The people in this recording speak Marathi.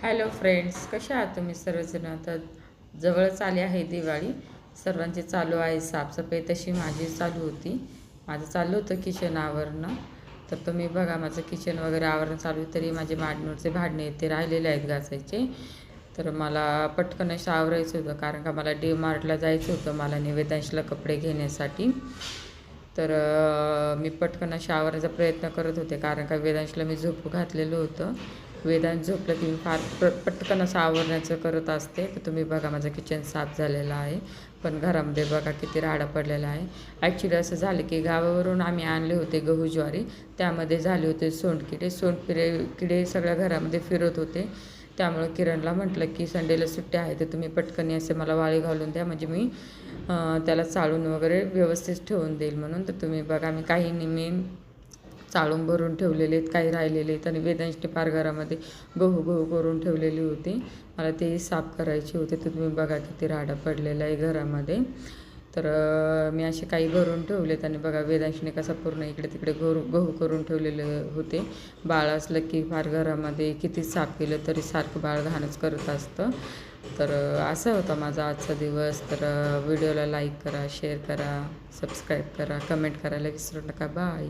हॅलो फ्रेंड्स, कशा आहात तुम्ही सर्वजण? आता जवळच आली आहे दिवाळी. सर्वांची चालू आहे साफसफाई, तशी माझी चालू होती. माझं चालू होतं किचन आवरणं. तर तुम्ही बघा, माझं किचन वगैरे आवरण चालू, तरी माझे माडनूरचे भांडणे ते राहिलेले आहेत घासायचे. तर मला पटकन असं आवरायचं होतं, कारण का मला DMartला जायचं होतं, मला निवेदांशला कपडे घेण्यासाठी. तर मी पटकन अशा आवरायचा प्रयत्न करत होते, कारण का वेदांशला मी झोपू घातलेलं होतं. वेदांश झोपलं की मी फार पटकन असं आवरण्याचं करत असते. तर तुम्ही बघा, माझं किचन साफ झालेलं आहे, पण घरामध्ये बघा किती राडा पडलेला आहे. ॲक्च्युली असं झालं की गावावरून आम्ही आणले होते गहू ज्वारी, त्यामध्ये झाले होते सोंडकिडे किडे सगळ्या घरामध्ये फिरत होते. त्यामुळं किरणला म्हटलं की संडेला सुट्ट्या आहे, तर तुम्ही पटकन असे मला वाळी घालून द्या, म्हणजे मी त्याला चाळून वगैरे व्यवस्थित ठेवून देईल म्हणून. तर तुम्ही बघा, मी काही निम्मे चाळून भरून ठेवलेले आहेत, काही राहिलेले आहेत. आणि वेदांशने फार घरामध्ये गहू गहू करून ठेवलेली होती, मला तेही साफ करायचे होते. तर तुम्ही बघा किती राडा पडलेला आहे घरामध्ये. तर मी असे काही भरून ठेवलेत. आणि बघा, वेदांशने कसा पूर्ण इकडे तिकडे गहू करून ठेवलेले होते. बाळ असलं की फार घरामध्ये किती साफ केलं तरी सारखं बाळ घाणच करत असतं. तर असा होता माझा आजचा दिवस. तर व्हिडिओला लाईक करा, शेअर करा, सबस्क्राईब करा, कमेंट करायला विसरू नका. बाय.